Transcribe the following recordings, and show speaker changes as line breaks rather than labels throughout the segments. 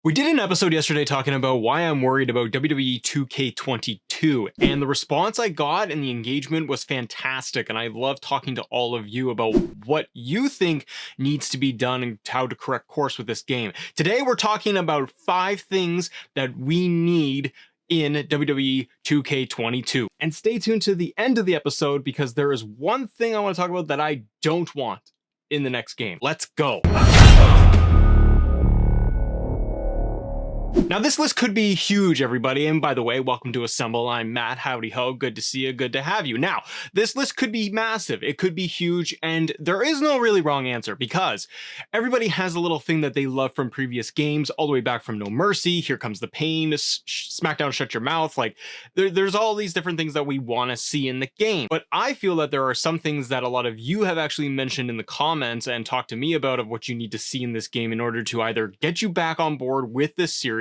We did an episode yesterday talking about why I'm worried about WWE 2K22, and the response I got and the engagement was fantastic, and I love talking to all of you about what you think needs to be done and how to correct course with this game. Today we're talking about 5 things that we need in WWE 2K22. And stay tuned to the end of the episode because there is one thing I want to talk about that I don't want in the next game. Let's go. Now this list could be huge, everybody, and by the way, welcome to Assemble. I'm Matt. Howdy ho, good to see you, good to have you. Now, this list could be massive, it could be huge, and there is no really wrong answer because everybody has a little thing that they love from previous games, all the way back from No Mercy, Here Comes the Pain, SmackDown Shut Your Mouth, like there's all these different things that we want to see in the game. But I feel that there are some things that a lot of you have actually mentioned in the comments and talked to me about of what you need to see in this game in order to either get you back on board with this series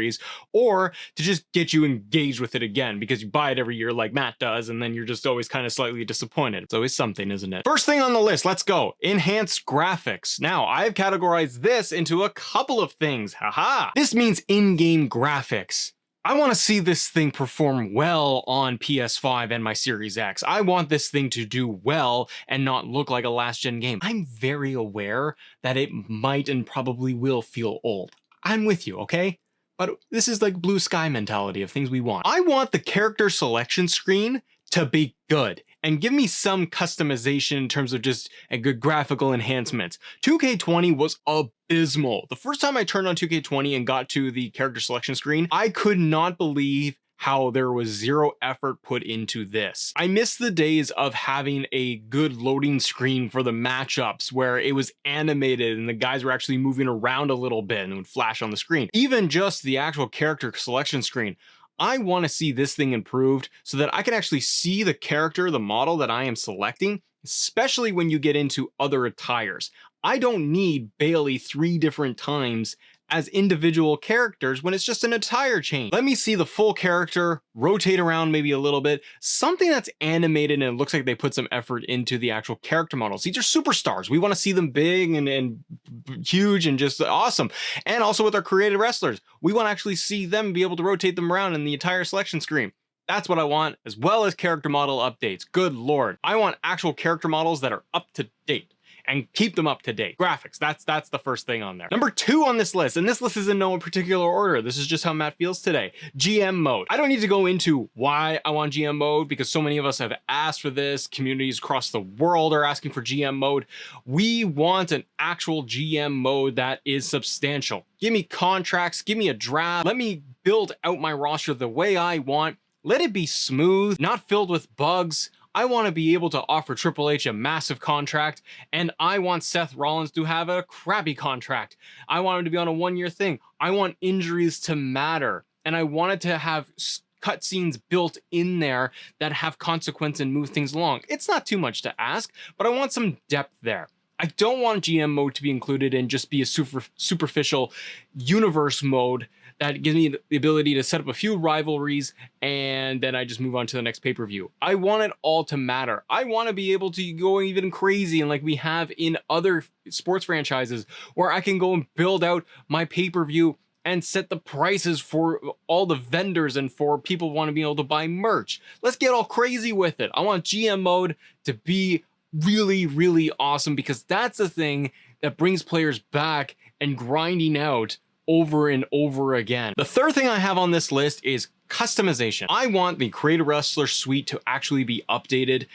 or to just get you engaged with it again, because you buy it every year like Matt does, and then you're just always kind of slightly disappointed. It's always something, isn't it? First thing on the list, let's go. Enhanced graphics. Now, I've categorized this into a couple of things. Haha! This means in-game graphics. I want to see this thing perform well on PS5 and my Series X. I want this thing to do well and not look like a last-gen game. I'm very aware that it might and probably will feel old. I'm with you, okay? But this is like blue sky mentality of things we want. I want the character selection screen to be good and give me some customization in terms of just a good graphical enhancements. 2K20 was abysmal. The first time I turned on 2K20 and got to the character selection screen, I could not believe how there was zero effort put into this. I miss the days of having a good loading screen for the matchups where it was animated and the guys were actually moving around a little bit and would flash on the screen. Even just the actual character selection screen. I want to see this thing improved so that I can actually see the character, the model that I am selecting, especially when you get into other attires. I don't need Bailey 3 different times as individual characters when it's just an attire change. Let me see the full character, rotate around maybe a little bit, something that's animated and it looks like they put some effort into the actual character models. These are superstars. We want to see them big and huge and just awesome. And also with our creative wrestlers, we want to actually see them be able to rotate them around in the entire selection screen. That's what I want, as well as character model updates. Good Lord. I want actual character models that are up to date. And keep them up to date. Graphics, that's the first thing on there. Number 2 on this list, and this list is in no particular order. This is just how Matt feels today. GM mode. I don't need to go into why I want GM mode because so many of us have asked for this. Communities across the world are asking for GM mode. We want an actual GM mode that is substantial. Give me contracts, give me a draft. Let me build out my roster the way I want. Let it be smooth, not filled with bugs. I want to be able to offer Triple H a massive contract, and I want Seth Rollins to have a crappy contract. I want him to be on a 1-year thing. I want injuries to matter, and I wanted to have cutscenes built in there that have consequence and move things along. It's not too much to ask, but I want some depth there. I don't want GM mode to be included and just be a superficial universe mode that gives me the ability to set up a few rivalries and then I just move on to the next pay-per-view. I want it all to matter. I want to be able to go even crazy and like we have in other sports franchises where I can go and build out my pay-per-view and set the prices for all the vendors and for people who want to be able to buy merch. Let's get all crazy with it. I want GM mode to be really, really awesome because that's the thing that brings players back and grinding out over and over again. The third thing I have on this list is customization. I want the Creative Wrestler suite to actually be updated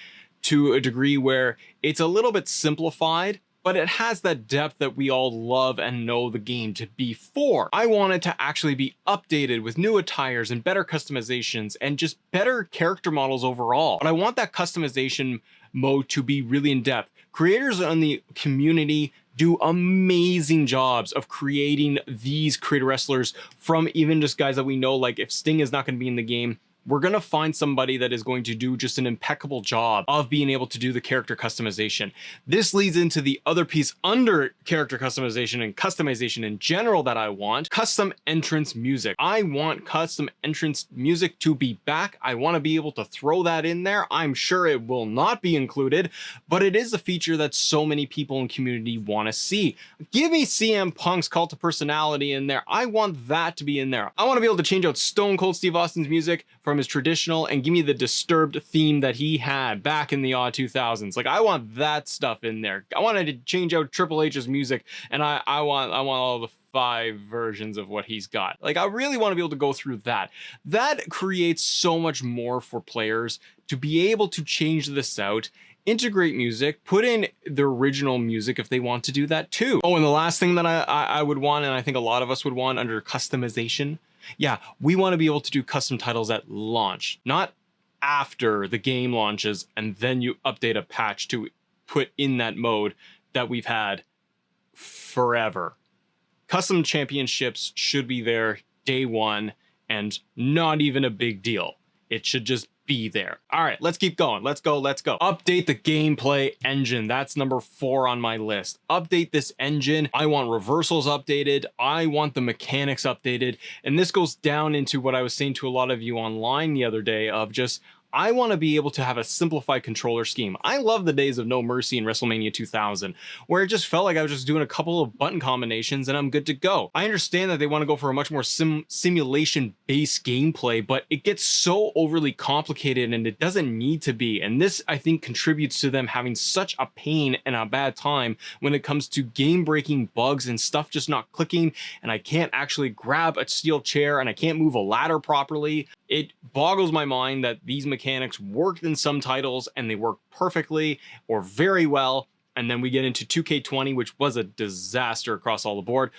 to a degree where it's a little bit simplified, but it has that depth that we all love and know the game to be for. I want it to actually be updated with new attires and better customizations and just better character models overall. But I want that customization mode to be really in depth. Creators in the community do amazing jobs of creating these creator wrestlers from even just guys that we know, like if Sting is not going to be in the game, we're going to find somebody that is going to do just an impeccable job of being able to do the character customization. This leads into the other piece under character customization and customization in general that I want: custom entrance music. I want custom entrance music to be back. I want to be able to throw that in there. I'm sure it will not be included, but it is a feature that so many people in community want to see. Give me CM Punk's Cult of Personality in there. I want that to be in there. I want to be able to change out Stone Cold Steve Austin's music from his traditional and give me the Disturbed theme that he had back in the odd 2000s. Like, I want that stuff in there. I wanted to change out Triple H's music, and I want all the 5 versions of what he's got. Like, I really want to be able to go through that. That creates so much more for players to be able to change this out, integrate music, put in the original music if they want to do that too. Oh, and the last thing that I would want, and I think a lot of us would want under customization, yeah, we want to be able to do custom titles at launch, not after the game launches and then you update a patch to put in that mode that we've had forever. Custom championships should be there day one and not even a big deal. It should just be there. All right, let's keep going. Let's go. Update the gameplay engine. That's number 4 on my list. Update this engine. I want reversals updated. I want the mechanics updated. And this goes down into what I was saying to a lot of you online the other day of just, I want to be able to have a simplified controller scheme. I love the days of No Mercy in WrestleMania 2000, where it just felt like I was just doing a couple of button combinations and I'm good to go. I understand that they want to go for a much more simulation-based gameplay, but it gets so overly complicated and it doesn't need to be. And this, I think, contributes to them having such a pain and a bad time when it comes to game-breaking bugs and stuff just not clicking, and I can't actually grab a steel chair and I can't move a ladder properly. It boggles my mind that these mechanics worked in some titles and they work perfectly or very well, and then we get into 2K20, which was a disaster across all the board,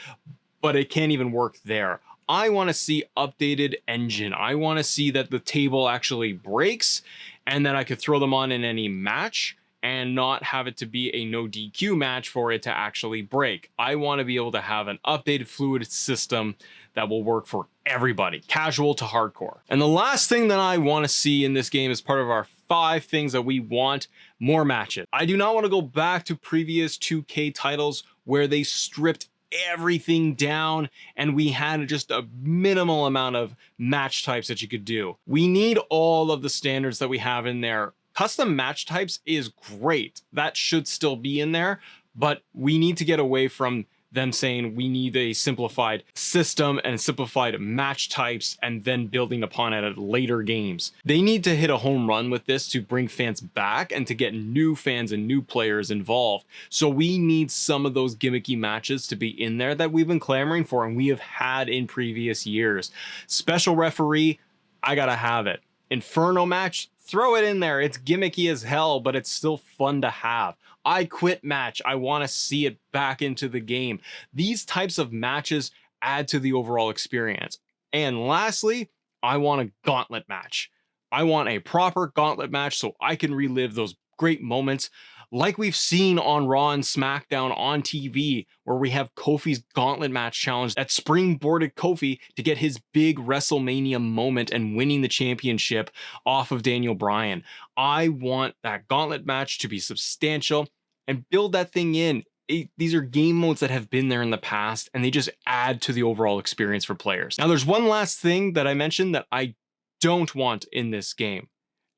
but it can't even work there. I want to see updated engine. I want to see that the table actually breaks and that I could throw them on in any match and not have it to be a no DQ match for it to actually break. I want to be able to have an updated fluid system that will work for everybody, casual to hardcore. And the last thing that I want to see in this game is part of our 5 things that we want: more matches. I do not want to go back to previous 2K titles where they stripped everything down and we had just a minimal amount of match types that you could do. We need all of the standards that we have in there. Custom match types is great. That should still be in there, but we need to get away from them saying we need a simplified system and simplified match types and then building upon it at later games. They need to hit a home run with this to bring fans back and to get new fans and new players involved. So we need some of those gimmicky matches to be in there that we've been clamoring for and we have had in previous years. Special referee, I gotta have it. Inferno match, throw it in there. It's gimmicky as hell, but it's still fun to have. I quit match. I want to see it back into the game. These types of matches add to the overall experience. And lastly, I want a gauntlet match. I want a proper gauntlet match so I can relive those great moments like we've seen on Raw and SmackDown on TV, where we have Kofi's gauntlet match challenge that springboarded Kofi to get his big WrestleMania moment and winning the championship off of Daniel Bryan. I want that gauntlet match to be substantial and build that thing in. These are game modes that have been there in the past and they just add to the overall experience for players. Now, there's one last thing that I mentioned that I don't want in this game,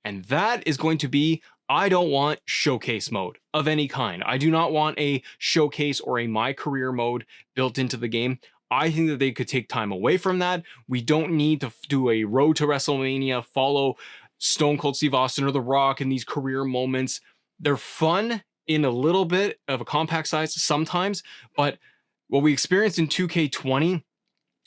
and that is going to be, I don't want showcase mode of any kind. I do not want a showcase or a my career mode built into the game. I think that they could take time away from that. We don't need to do a road to WrestleMania, follow Stone Cold Steve Austin or The Rock in these career moments. They're fun in a little bit of a compact size sometimes, but what we experienced in 2K20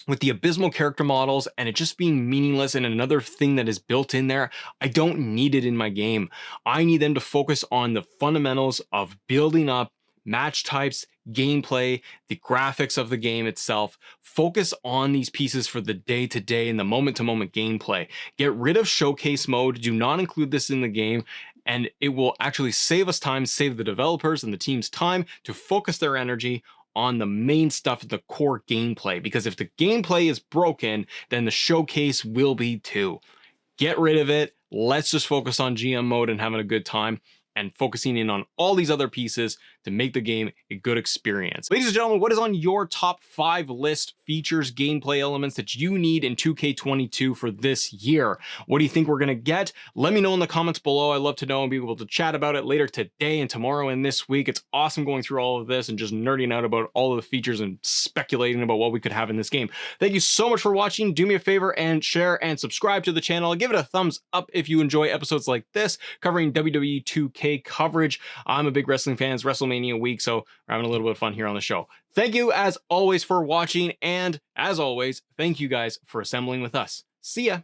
with the abysmal character models and it just being meaningless and another thing that is built in there, I don't need it in my game. I need them to focus on the fundamentals of building up match types, gameplay, the graphics of the game itself. Focus on these pieces for the day-to-day and the moment-to-moment gameplay. Get rid of showcase mode. Do not include this in the game, and it will actually save us time, save the developers and the team's time to focus their energy on the main stuff, the core gameplay. Because if the gameplay is broken, then the showcase will be too. Get rid of it. Let's just focus on GM mode and having a good time and focusing in on all these other pieces to make the game a good experience. Ladies and gentlemen, what is on your top 5 list features, gameplay elements that you need in 2K22 for this year? What do you think we're gonna get? Let me know in the comments below. I'd love to know and be able to chat about it later today and tomorrow and this week. It's awesome going through all of this and just nerding out about all of the features and speculating about what we could have in this game. Thank you so much for watching. Do me a favor and share and subscribe to the channel. Give it a thumbs up if you enjoy episodes like this covering WWE 2K coverage. I'm a big wrestling fan. It's WrestleMania week, so we're having a little bit of fun here on the show. Thank you as always for watching, and as always, thank you guys for assembling with us. See ya.